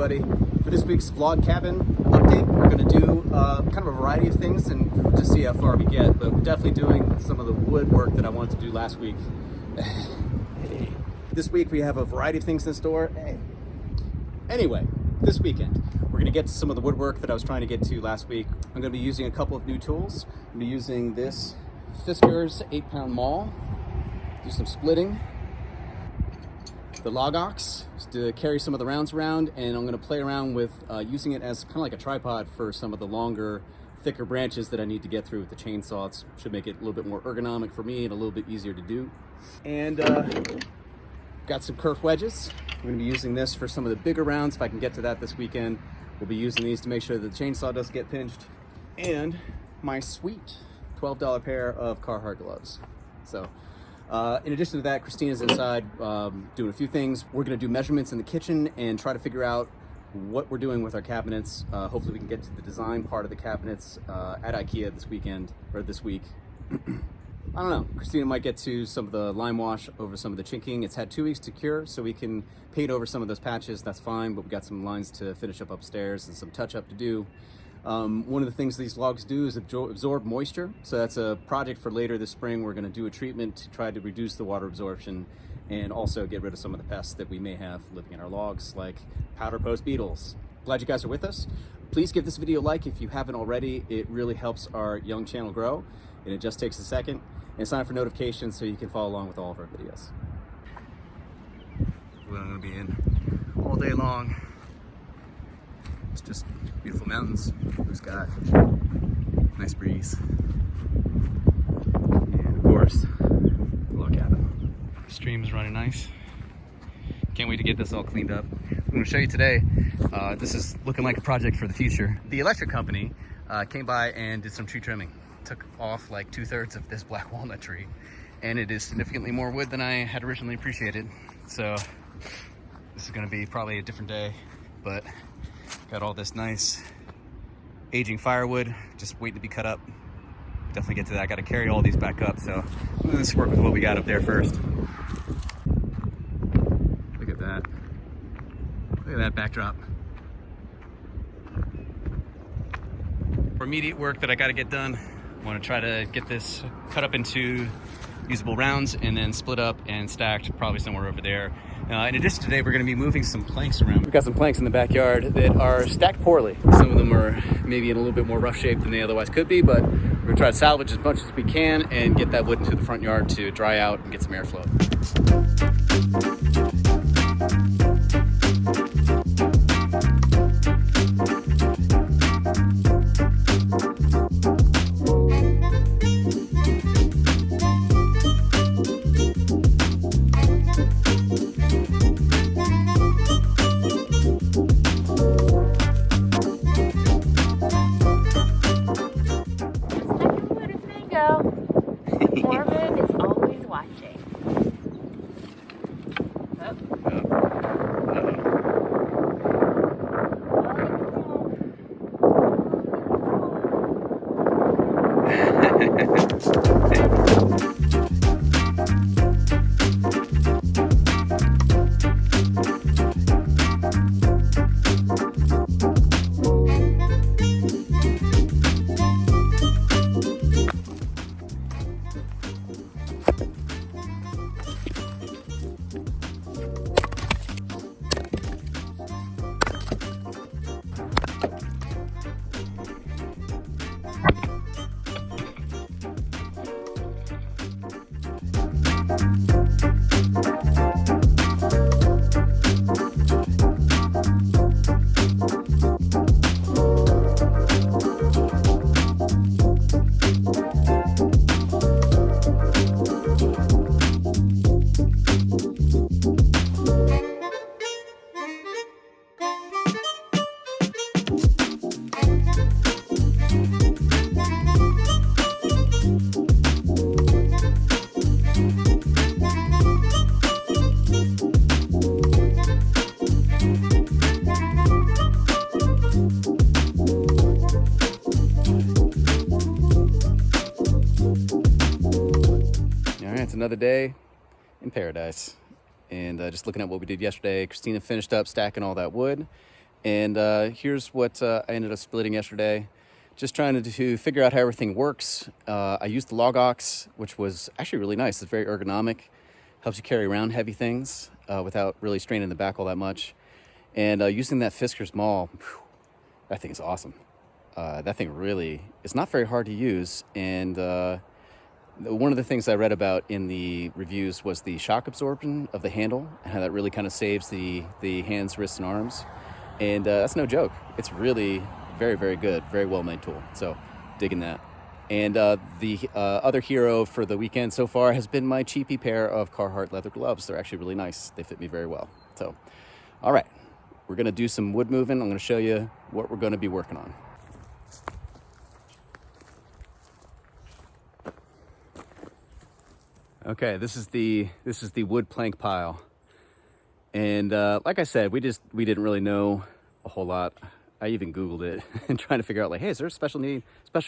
everybody. For this week's vlog cabin update, we're going to do kind of a variety of things and just see how far we get, but we're definitely doing some of the wood work that I wanted to do last week. This week we have a variety of things in store. Anyway, this weekend we're going to get to some of the woodwork that I was trying to get to last week. I'm going to be using a couple of new tools. I'm going to be using this Fiskars 8-pound maul, do some splitting, the log ox to carry some of the rounds around, and I'm going to play around with using it as kind of like a tripod for some of the longer, thicker branches that I need to get through with the chainsaw. It should make it a little bit more ergonomic for me and a little bit easier to do. And got some Kerf wedges. I'm going to be using this for some of the bigger rounds. If I can get to that this weekend, we'll be using these to make sure that the chainsaw doesn't get pinched. And my sweet $12 pair of Carhartt gloves. So in addition to that, Christina's inside doing a few things. We're going to do measurements in the kitchen and try to figure out what we're doing with our cabinets. Hopefully we can get to the design part of the cabinets at IKEA this weekend, or this week. I don't know. Christina might get to some of the lime wash over some of the chinking. It's had 2 weeks to cure, so we can paint over some of those patches. That's fine, but we got some lines to finish up upstairs and some touch up to do. One of the things these logs do is absorb moisture. So that's a project for later this spring. We're going to do a treatment to try to reduce the water absorption and also get rid of some of the pests that we may have living in our logs, like powder post beetles. Glad you guys are with us. Please give this video a like if you haven't already. It really helps our young channel grow, and it just takes a second. And sign up for notifications so you can follow along with all of our videos. We're going to be in all day long. It's just beautiful mountains, blue sky, nice breeze, and of course, the log cabin. Stream is running nice. Can't wait to get this all cleaned up. I'm going to show you today. This is looking like a project for the future. The electric company came by and did some tree trimming. Took off like 2/3 of this black walnut tree, and it is significantly more wood than I had originally appreciated. So this is going to be probably a different day, but got all this nice aging firewood just waiting to be cut up. Definitely get to that. Got to carry all these back up, so let's work with what we got up there first. Look at that. Look at that backdrop. For immediate work that I got to get done, I want to try to get this cut up into usable rounds and then split up and stacked probably somewhere over there. In addition, today we're going to be moving some planks around. We've got some planks in the backyard that are stacked poorly. Some of them are maybe in a little bit more rough shape than they otherwise could be, but we're going to try to salvage as much as we can and get that wood into the front yard to dry out and get some airflow. Foreman is always watching. Another day in paradise. And just looking at what we did yesterday, Christina finished up stacking all that wood. And here's what I ended up splitting yesterday. Just trying to figure out how everything works. I used the log ox, which was actually really nice. It's very ergonomic. Helps you carry around heavy things without really straining the back all that much. And using that Fiskars maul, that thing is awesome. That thing really, it's not very hard to use. And one of the things I read about in the reviews was the shock absorption of the handle and how that really kind of saves the hands, wrists, and arms. And that's no joke. It's really very, very good, very well-made tool. So digging that. And the other hero for the weekend so far has been my cheapy pair of Carhartt leather gloves. They're actually really nice. They fit me very well. So, all right, we're gonna do some wood moving. I'm gonna show you what we're gonna be working on. Okay, this is the wood plank pile. And like I said, we didn't really know a whole lot. I even Googled it and trying to figure out, like, hey, is there a special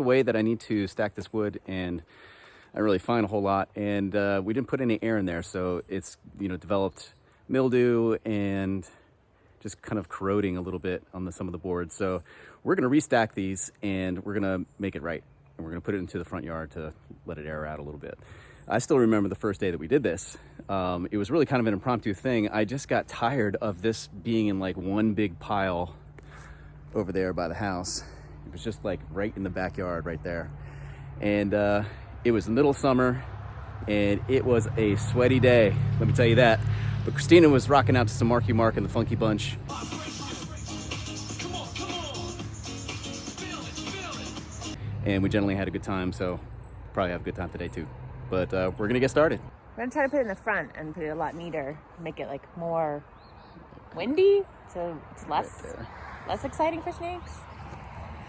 way that I need to stack this wood? And I didn't really find a whole lot. And we didn't put any air in there, so it's, developed mildew and just kind of corroding a little bit on some of the boards. So we're gonna restack these and we're gonna make it right. And we're gonna put it into the front yard to let it air out a little bit. I still remember the first day that we did this. It was really kind of an impromptu thing. I just got tired of this being in like one big pile over there by the house. It was just like right in the backyard right there. And it was the middle of summer and it was a sweaty day, let me tell you that. But Christina was rocking out to some Marky Mark and the Funky Bunch. And we generally had a good time, so probably have a good time today too. But we're gonna get started. We're gonna try to put it in the front and put it a lot neater, make it like more windy, so it's less exciting for snakes.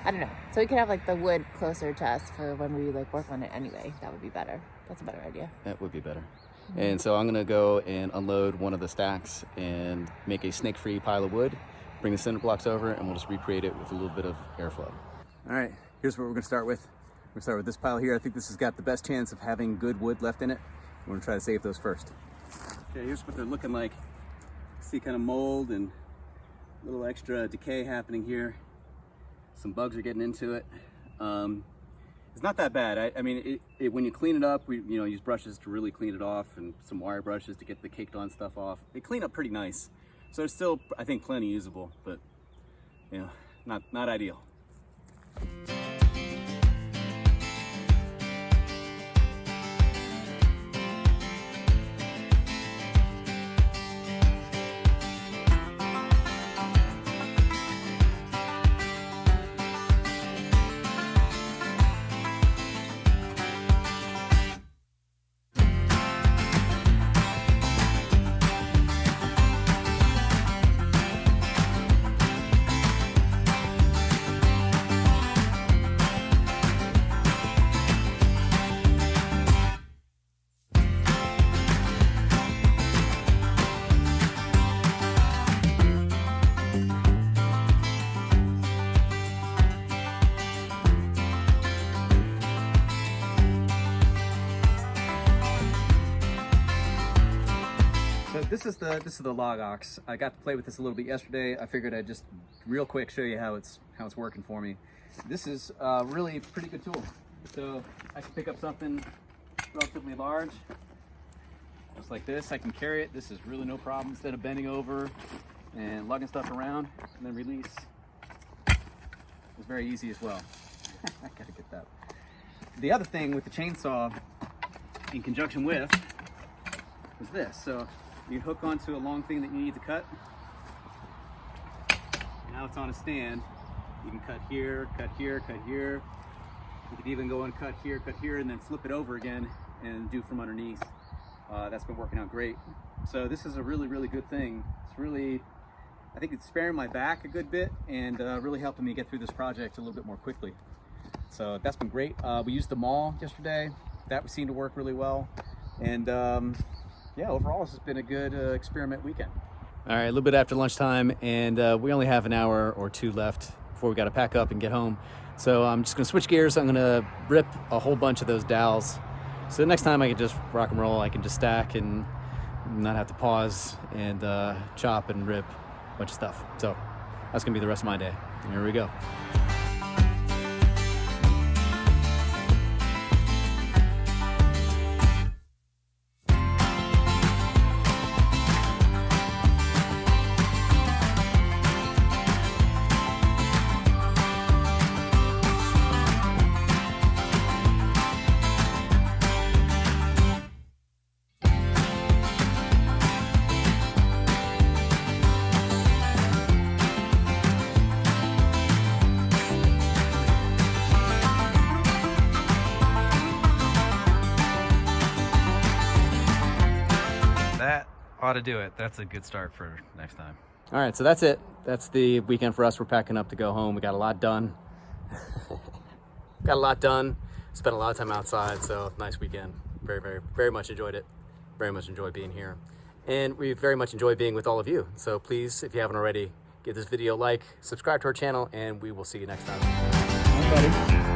I don't know. So we could have like the wood closer to us for when we like work on it anyway. That would be better. That's a better idea. That would be better. Mm-hmm. And so I'm gonna go and unload one of the stacks and make a snake-free pile of wood, bring the cinder blocks over, and we'll just recreate it with a little bit of airflow. All right, here's what we're gonna start with. We're gonna start with this pile here. I think this has got the best chance of having good wood left in it. We're gonna try to save those first. Okay, here's what they're looking like. See kind of mold and a little extra decay happening here. Some bugs are getting into it. It's not that bad. I mean, when you clean it up, we use brushes to really clean it off and some wire brushes to get the caked on stuff off. They clean up pretty nice. So it's still, I think, plenty usable, but not ideal. This is the log ox. I got to play with this a little bit yesterday. I figured I'd just real quick show you how it's working for me. This is really a pretty good tool. So I can pick up something relatively large, just like this. I can carry it. This is really no problem. Instead of bending over and lugging stuff around and then release, it's very easy as well. I gotta get that. The other thing with the chainsaw in conjunction with is this. So you hook onto a long thing that you need to cut. Now it's on a stand. You can cut here, cut here, cut here. You could even go and cut here, and then flip it over again and do from underneath. That's been working out great. So this is a really, really good thing. It's really, I think it's sparing my back a good bit and really helping me get through this project a little bit more quickly. So that's been great. We used the maul yesterday. That seemed to work really well. And yeah, overall, this has been a good experiment weekend. All right, a little bit after lunchtime, and we only have an hour or two left before we got to pack up and get home. So I'm just going to switch gears. I'm going to rip a whole bunch of those dowels. So next time I can just rock and roll. I can just stack and not have to pause and chop and rip a bunch of stuff. So that's gonna be the rest of my day. Here we go. That ought to do it. That's a good start for next time. All right, so that's it. That's the weekend for us. We're packing up to go home. We got a lot done. Got a lot done. Spent a lot of time outside, so nice weekend. Very much enjoyed it. Very much enjoyed being here. And we very much enjoy being with all of you. So please, if you haven't already, give this video a like, subscribe to our channel, and we will see you next time. Bye, buddy.